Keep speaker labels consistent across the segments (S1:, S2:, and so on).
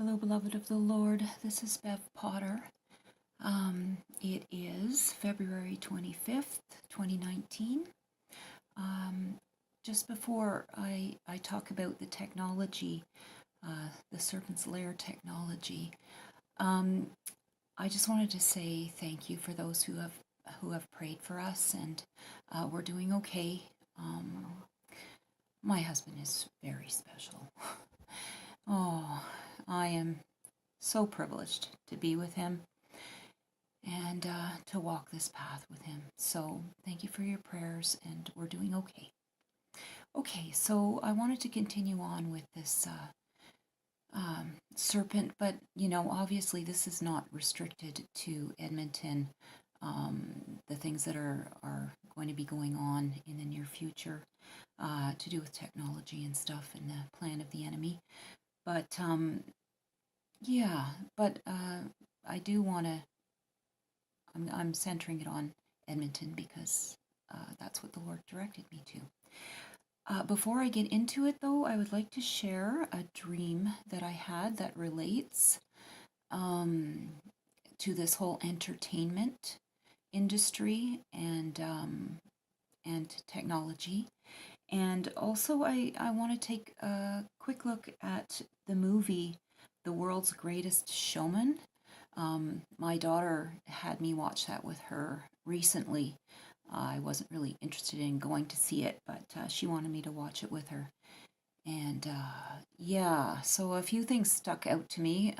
S1: Hello, beloved of the Lord. This is Bev Potter. It is February 25th, 2019. Just before I talk about the technology, the Serpent's Lair technology, I just wanted to say thank you for those who have prayed for us, and we're doing okay. My husband is very special. Oh, I am so privileged to be with him and to walk this path with him. So thank you for your prayers, and we're doing okay. Okay, so I wanted to continue on with this serpent, but obviously this is not restricted to Edmonton. The things that are going to be going on in the near future to do with technology and stuff and the plan of the enemy. But I do want to, I'm centering it on Edmonton because that's what the Lord directed me to. Before I get into it, though, I would like to share a dream that I had that relates to this whole entertainment industry and technology. And also, I want to take a quick look at the movie The World's Greatest Showman. My daughter had me watch that with her recently. I wasn't really interested in going to see it, but she wanted me to watch it with her. And so a few things stuck out to me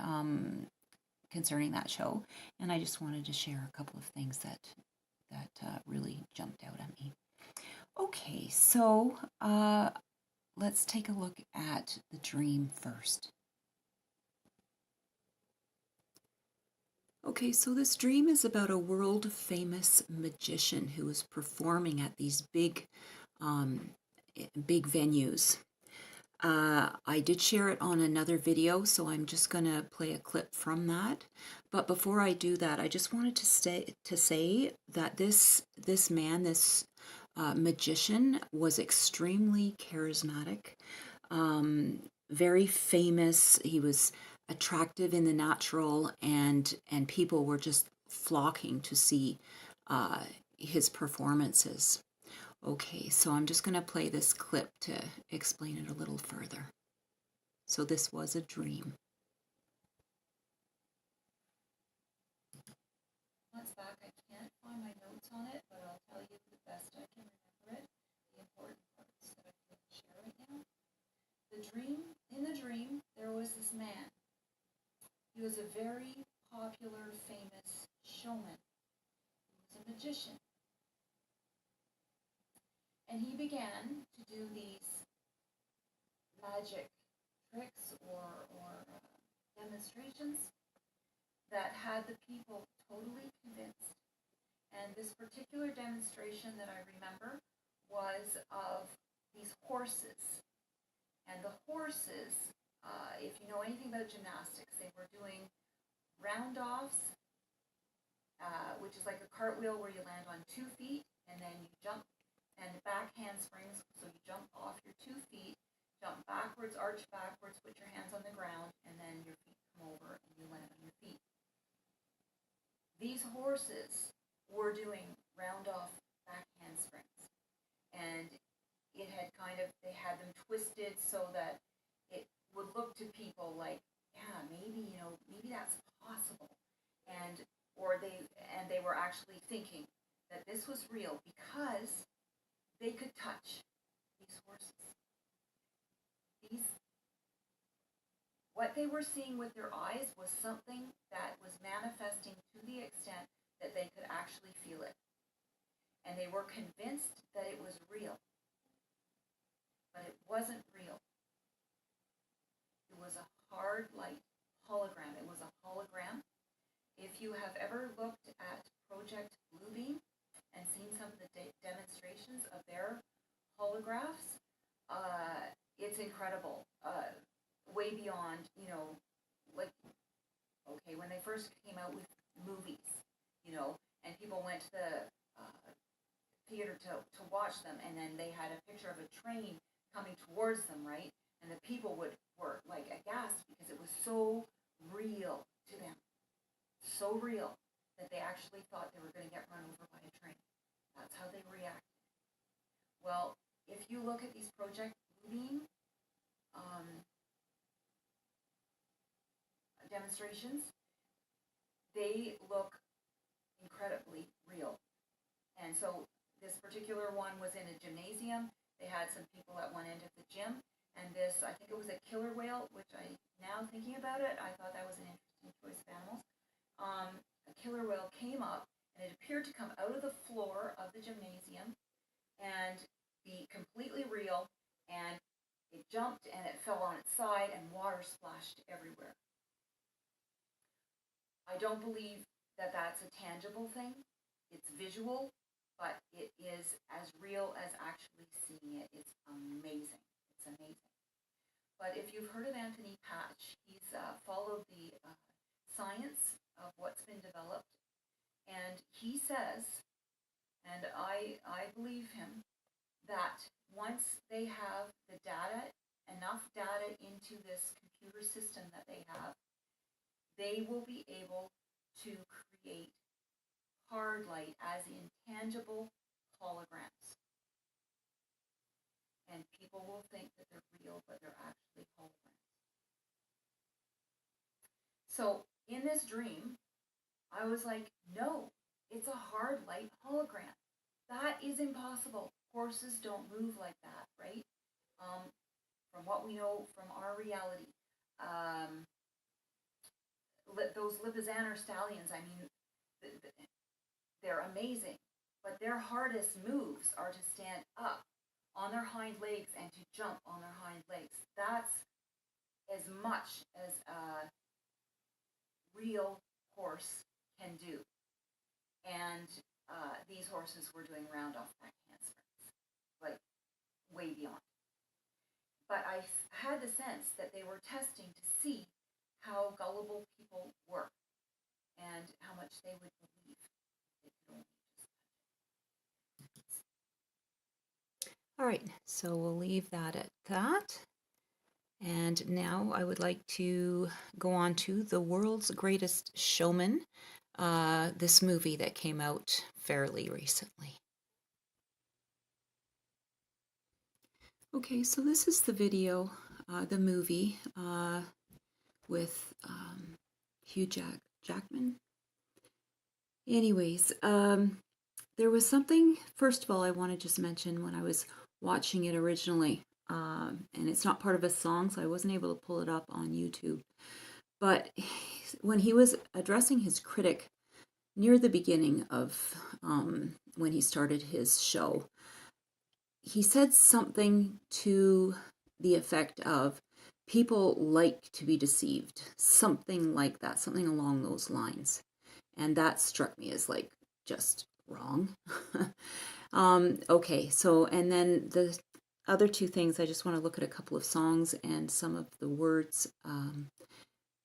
S1: concerning that show, and I just wanted to share a couple of things that really jumped out at me. Okay, so let's take a look at the dream first. Okay, so this dream is about a world-famous magician who is performing at these big venues. I did share it on another video, so I'm just going to play a clip from that. But before I do that, I just wanted to say that this magician was extremely charismatic, very famous. He was attractive in the natural, and people were just flocking to see his performances. Okay, so I'm just going to play this clip to explain it a little further. So this was a dream. Months back, I can't find my notes on it, but I'll tell you the best I can remember it, the important parts that I can share right now. In the dream, there was this man. He was a very popular, famous showman. He was a magician. And he began to do these magic tricks or demonstrations that had the people totally convinced. And this particular demonstration that I remember was of these horses. And the horses, if you know anything about gymnastics, they were doing round-offs, which is like a cartwheel where you land on 2 feet and then you jump, and back handsprings, so you jump off your 2 feet, jump backwards, arch backwards, put your hands on the ground, and then your feet come over and you land on your feet. These horses were doing round-off back handsprings, and they had them twisted so that it would look to people like, yeah, maybe that's possible, and they were actually thinking that this was real because they could touch these horses. What they were seeing with their eyes was something that was manifesting to the extent that they could actually feel it. And they were convinced that it was real. But it wasn't real. It was a hard light hologram. It was a hologram. If you have ever looked at Project Bluebeam and seen some of the demonstrations of their holographs, it's incredible. Way beyond, when they first came out with movies, and people went to the theater to watch them, and then they had a picture of a train coming towards them, right? And the people were like aghast because it was so so real that they actually thought they were going to get run over by a train. That's how they reacted. Well, if you look at these Project Bluebeam demonstrations, they look incredibly real. And so this particular one was in a gymnasium. They had some people at one end of the gym, and this, I think it was a killer whale, which now thinking about it, I thought that was an interesting choice of animals. A killer whale came up, and it appeared to come out of the floor of the gymnasium and be completely real, and it jumped and it fell on its side, and water splashed everywhere. I don't believe that that's a tangible thing. It's visual, but it is as real as actually seeing it. It's amazing. It's amazing. But if you've heard of Anthony Patch, he's followed the science of what's been developed, and he says, and I believe him, that once they have the data, enough data into this computer system that they have, they will be able to create hard light, as in tangible holograms. And people will think that they're real, but they're actually holograms. So in this dream, I was like, no, it's a hard light hologram. That is impossible. Horses don't move like that, right? From what we know from our reality. Those Lipizzaner stallions, I mean, they're amazing, but their hardest moves are to stand up on their hind legs and to jump on their hind legs. That's as much as a real horse can do. And these horses were doing round off back handsprings, like way beyond. But I had the sense that they were testing to see how gullible people were and how much they would believe if they could only just.
S2: All right, so we'll leave that at that. And now I would like to go on to The World's Greatest Showman, this movie that came out fairly recently. Okay, so this is the video, the movie with Hugh Jackman. Anyways, there was something, first of all, I want to just mention when I was watching it originally, and it's not part of a song, so I wasn't able to pull it up on YouTube. But when he was addressing his critic near the beginning of when he started his show, he said something to the effect of, people like to be deceived, something like that, something along those lines. And that struck me as like just wrong. Okay, so, and then the other two things, I just want to look at a couple of songs and some of the words.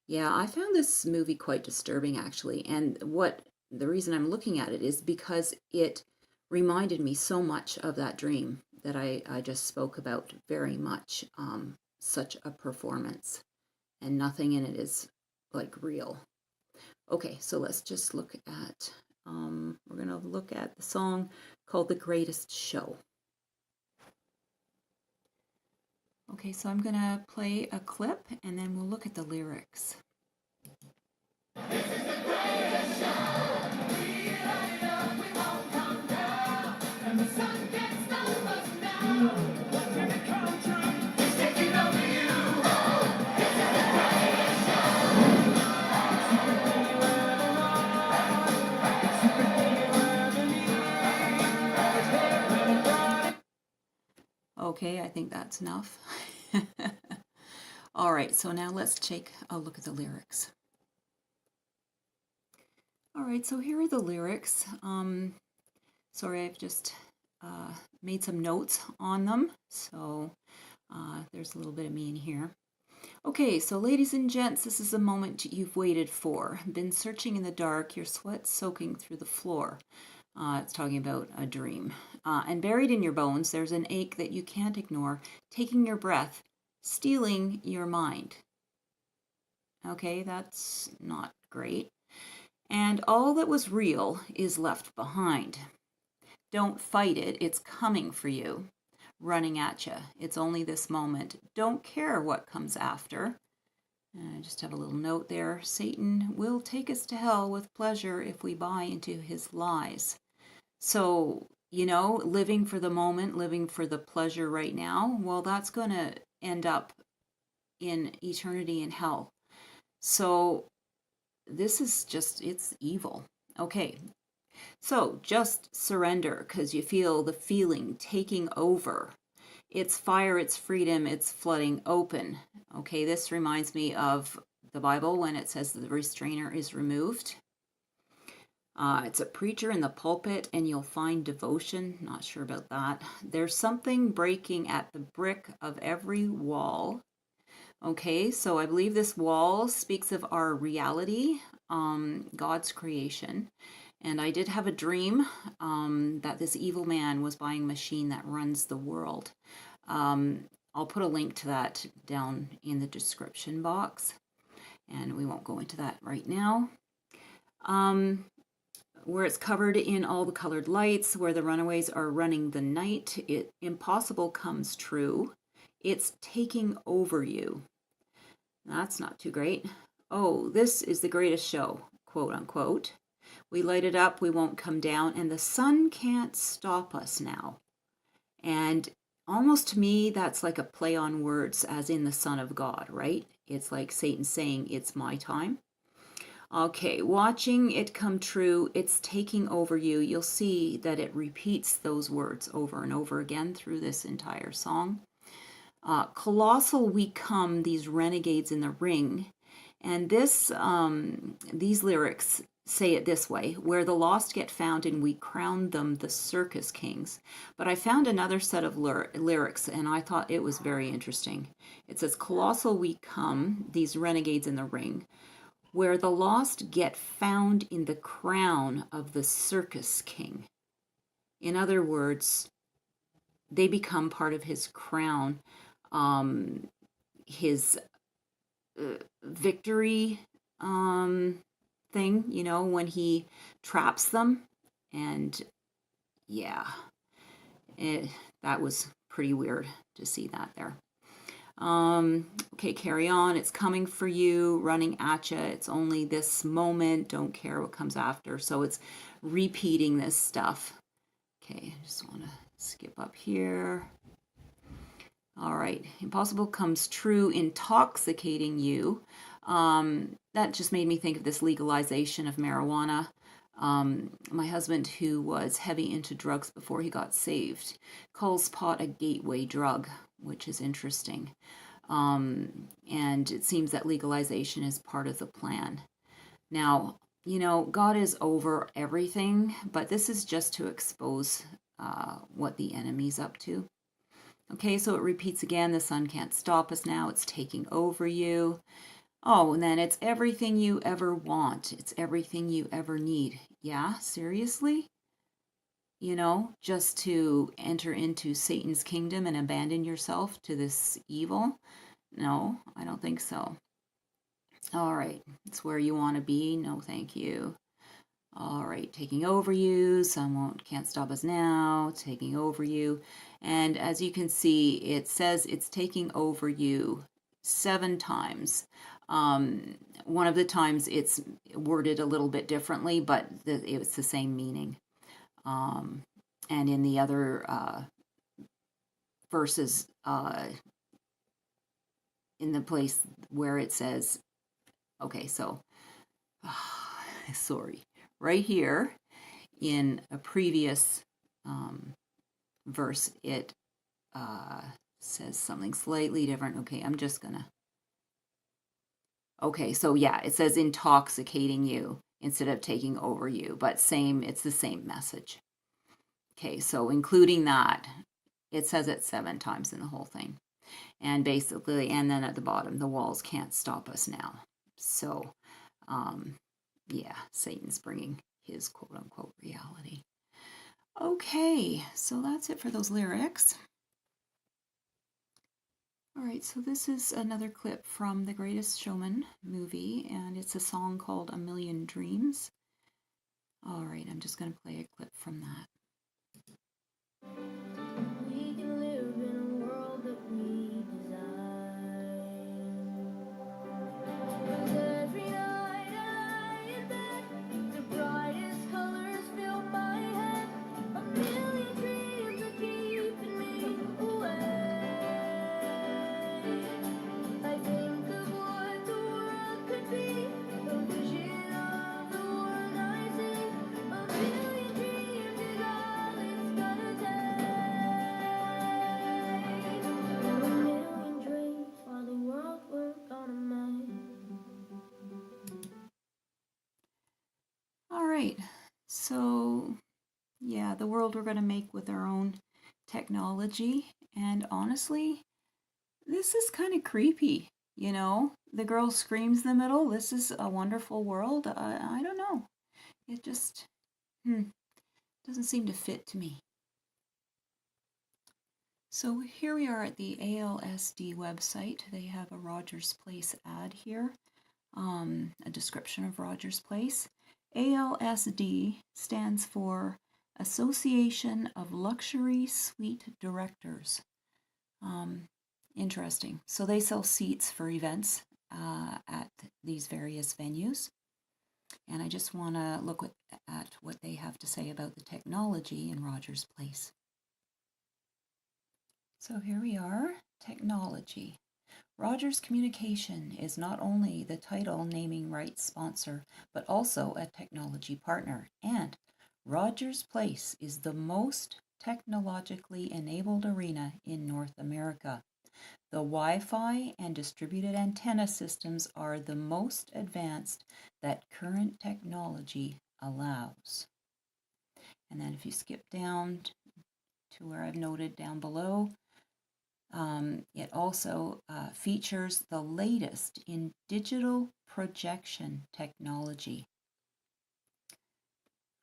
S2: Yeah, I found this movie quite disturbing, actually. And the reason I'm looking at it is because it reminded me so much of that dream that I just spoke about very much. Such a performance, and nothing in it is like real. Okay, so let's just look at, we're going to look at the song called The Greatest Show. Okay, so I'm going to play a clip and then we'll look at the lyrics. This is the greatest show. We light it up, we won't come down. And the sun gets on us now. What's in the country? It's taking over you. This is the greatest show. Okay, I think that's enough. All right, so now let's take a look at the lyrics. All right, so here are the lyrics. Sorry, I've just made some notes on them, so there's a little bit of me in here. Okay, so ladies and gents, this is the moment you've waited for. Been searching in the dark, your sweat soaking through the floor. It's talking about a dream. And buried in your bones, there's an ache that you can't ignore, taking your breath, stealing your mind. Okay, that's not great. And all that was real is left behind. Don't fight it, it's coming for you, running at you. It's only this moment. Don't care what comes after. I just have a little note there. Satan will take us to hell with pleasure if we buy into his lies. So, living for the moment, living for the pleasure right now, well, that's going to end up in eternity in hell. So, this is just, it's evil. Okay, so just surrender because you feel the feeling taking over. It's fire, it's freedom, it's flooding open. Okay, this reminds me of the Bible when it says the restrainer is removed. It's a preacher in the pulpit and you'll find devotion. Not sure about that. There's something breaking at the brick of every wall. Okay, so I believe this wall speaks of our reality, God's creation. And I did have a dream that this evil man was buying a machine that runs the world. I'll put a link to that down in the description box, and we won't go into that right now. Where it's covered in all the colored lights, where the runaways are running the night, impossible comes true. It's taking over you. That's not too great. Oh, this is the greatest show, quote unquote. We light it up, we won't come down, and the sun can't stop us now. And almost to me, that's like a play on words, as in the Son of God, right? It's like Satan saying, it's my time. Okay, watching it come true, it's taking over you. You'll see that it repeats those words over and over again through this entire song. Colossal we come, these renegades in the ring. And these lyrics say it this way: where the lost get found and we crown them the circus kings. But I found another set of lyrics and I thought it was very interesting. It says, colossal we come, these renegades in the ring, where the lost get found in the crown of the circus king. In other words, they become part of his crown, his victory thing, when he traps them. And yeah, that was pretty weird to see that there. Okay, carry on. It's coming for you, running at you. It's only this moment. Don't care what comes after. So it's repeating this stuff. Okay, I just want to skip up here. All right, impossible comes true, intoxicating you. That just made me think of this legalization of marijuana. My husband, who was heavy into drugs before he got saved, calls pot a gateway drug, which is interesting. And it seems that legalization is part of the plan. Now, God is over everything, but this is just to expose what the enemy's up to. Okay, so it repeats again. The sun can't stop us now. It's taking over you. Oh, and then it's everything you ever want. It's everything you ever need. Yeah, seriously? Just to enter into Satan's kingdom and abandon yourself to this evil? No, I don't think so. All right, it's where you want to be. No, thank you. All right, taking over you. Some can't stop us now. Taking over you. And as you can see, it says it's taking over you 7 times. One of the times it's worded a little bit differently, but it's the same meaning. And in the other verses, in the place where it says, okay, so, sorry, right here in a previous verse, it says something slightly different. Okay, I'm just gonna, okay, so yeah, it says intoxicating you instead of taking over you, but it's the same message. Okay, so including that, it says it 7 times in the whole thing. And basically, and then at the bottom, the walls can't stop us now. So, yeah, Satan's bringing his quote-unquote reality. Okay, so that's it for those lyrics. All right, so this is another clip from the Greatest Showman movie, and it's a song called A Million Dreams. All right, I'm just going to play a clip from that.
S3: We can live in a world that we design. 'Cause every night I lie in bed, the brightest colors fill my head. A million dreams are keeping me awake. I think of what the world could be, a vision of the one I see. A million dreams is all it's gonna take. A million dreams while the world worked on a mind.
S2: All right, so yeah, the world we're going to make with our own technology, and honestly, this is kind of creepy, you know? The girl screams in the middle, this is a wonderful world. I don't know. It just doesn't seem to fit to me. So here we are at the ALSD website. They have a Rogers Place ad here, a description of Rogers Place. ALSD stands for Association of Luxury Suite Directors. Interesting. So they sell seats for events at these various venues. And I just want to look at what they have to say about the technology in Rogers Place. So here we are, technology. Rogers Communication is not only the title naming rights sponsor, but also a technology partner. And Rogers Place is the most technologically enabled arena in North America. The Wi-Fi and distributed antenna systems are the most advanced that current technology allows. And then if you skip down to where I've noted down below, it also features the latest in digital projection technology.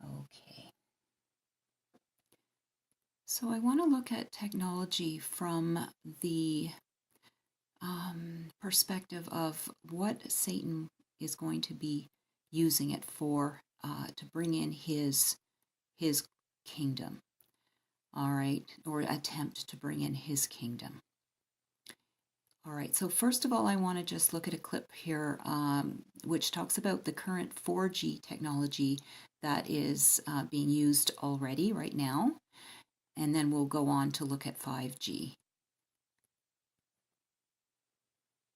S2: Okay. So I want to look at technology from the perspective of what Satan is going to be using it for to bring in his kingdom. All right, or attempt to bring in his kingdom. All right, so first of all, I want to just look at a clip here which talks about the current 4G technology that is being used already right now, and then we'll go on to look at 5G.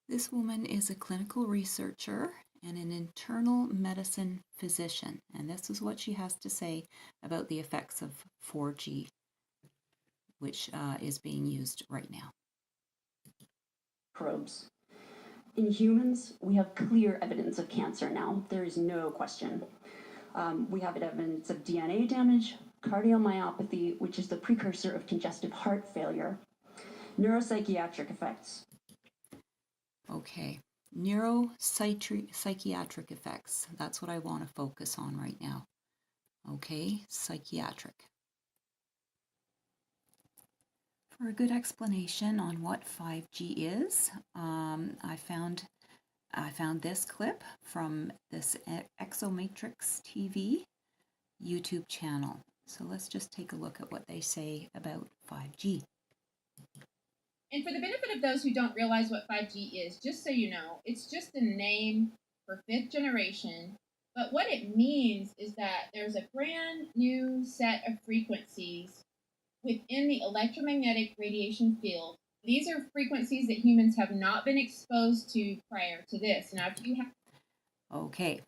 S2: This woman is a clinical researcher and an internal medicine physician, and this is what she has to say about the effects of 4G, which is being used right now.
S4: Probes. In humans, we have clear evidence of cancer now. There is no question. We have evidence of DNA damage, cardiomyopathy, which is the precursor of congestive heart failure, neuropsychiatric effects.
S2: Okay, neuropsychiatric effects. That's what I want to focus on right now. Okay, psychiatric. For a good explanation on what 5G is, I found this clip from this Exomatrix TV YouTube channel. So let's just take a look at what they say about 5G.
S5: And for the benefit of those who don't realize what 5G is, just so you know, it's just a name for fifth generation. But what it means is that there's a brand new set of frequencies within the electromagnetic radiation field. These are frequencies that humans have not been exposed to prior to this. Now, if you have...
S2: Okay,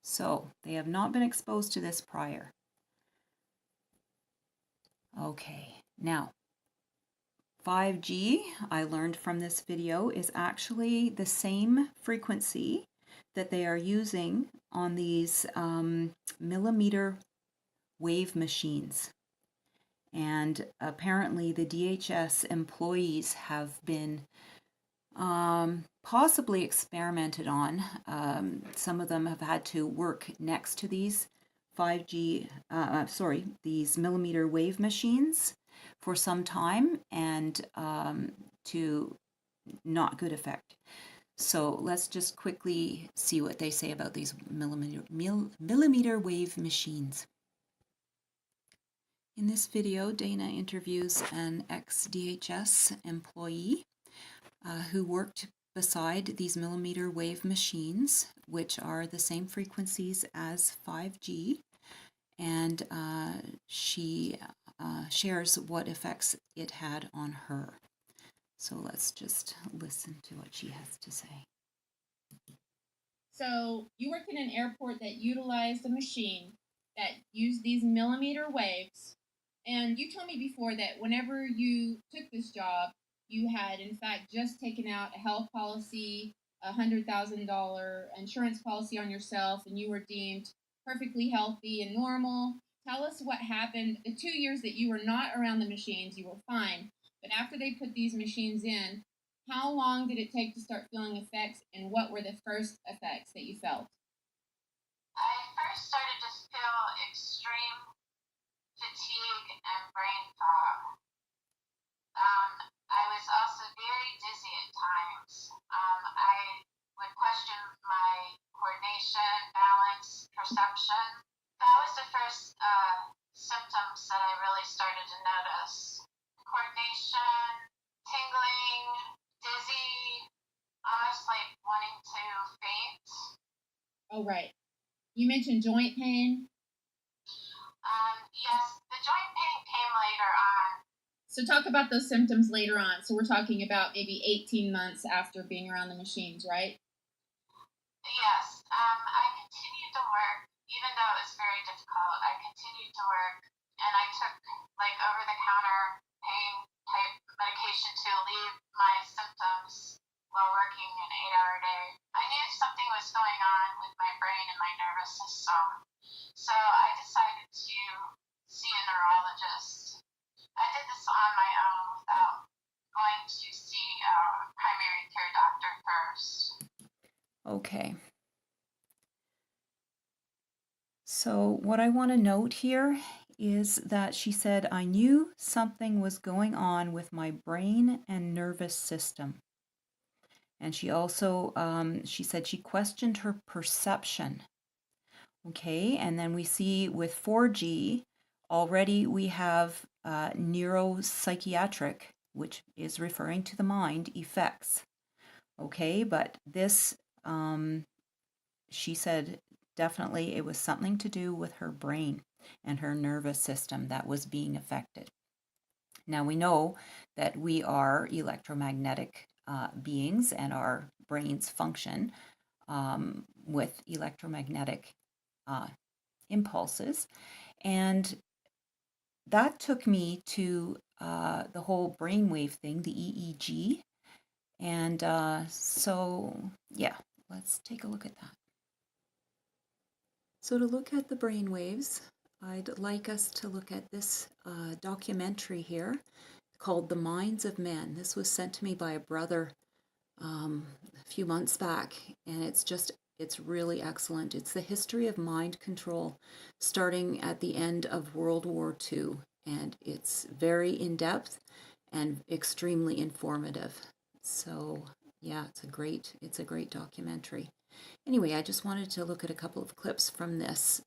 S2: so they have not been exposed to this prior. Okay, now 5G, I learned from this video, is actually the same frequency that they are using on these millimeter wave machines. And apparently the DHS employees have been possibly experimented on. Some of them have had to work next to these these millimeter wave machines for some time, and to not good effect. So let's just quickly see what they say about these millimeter wave machines. In this video, Dana interviews an ex-DHS employee who worked beside these millimeter wave machines, which are the same frequencies as 5G, and she shares what effects it had on her. So let's just listen to what she has to say.
S5: So you worked in an airport that utilized a machine that used these millimeter waves. And you told me before that whenever you took this job, you had in fact just taken out a health policy, $100,000 insurance policy on yourself, and you were deemed perfectly healthy and normal. Tell us what happened. The 2 years that you were not around the machines, you were fine. But after they put these machines in, how long did it take to start feeling effects, and what were the first effects that you felt?
S6: I first started to feel extreme fatigue and brain fog. I was also very dizzy at times. I would question my coordination, balance, perception. That was the first symptoms that I really started to notice. Coordination, tingling, dizzy, almost like wanting to faint.
S5: Oh, right. You mentioned joint pain.
S6: Yes, the joint pain came later on.
S5: So talk about those symptoms later on. So we're talking about maybe 18 months after being around the machines, right?
S6: Yes, I continued to work, even though it was very difficult. I continued to work, and I took like over-the-counter pain type medication to alleviate my symptoms while working an 8-hour day. I knew something was going on with my brain and my nervous system, so I decided to see a neurologist. I did this on my own without going to see a primary care doctor first.
S2: Okay. So what I want to note here is that she said, I knew something was going on with my brain and nervous system. And she also, she said she questioned her perception. Okay, and then we see with 4G, already we have neuropsychiatric, which is referring to the mind, effects. Okay, but this, she said, definitely it was something to do with her brain and her nervous system that was being affected. Now we know that we are electromagnetic beings and our brains function with electromagnetic impulses. And that took me to the whole brainwave thing, the EEG. And so, yeah, let's take a look at that. So to look at the brainwaves, I'd like us to look at this documentary here called The Minds of Men. This was sent to me by a brother a few months back, and it's really excellent. It's the history of mind control starting at the end of World War II, and it's very in-depth and extremely informative. So yeah, it's a great documentary. Anyway, I just wanted to look at a couple of clips from this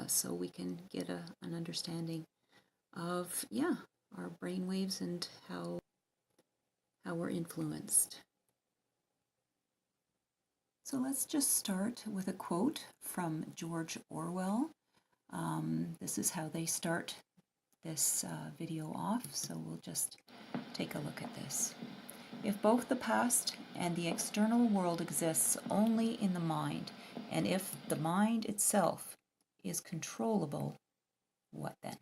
S2: so we can get an understanding of, yeah, our brainwaves and how we're influenced. So let's just start with a quote from George Orwell. This is how they start this video off, so we'll just take a look at this. If both the past and the external world exists only in the mind, and if the mind itself is controllable, what then?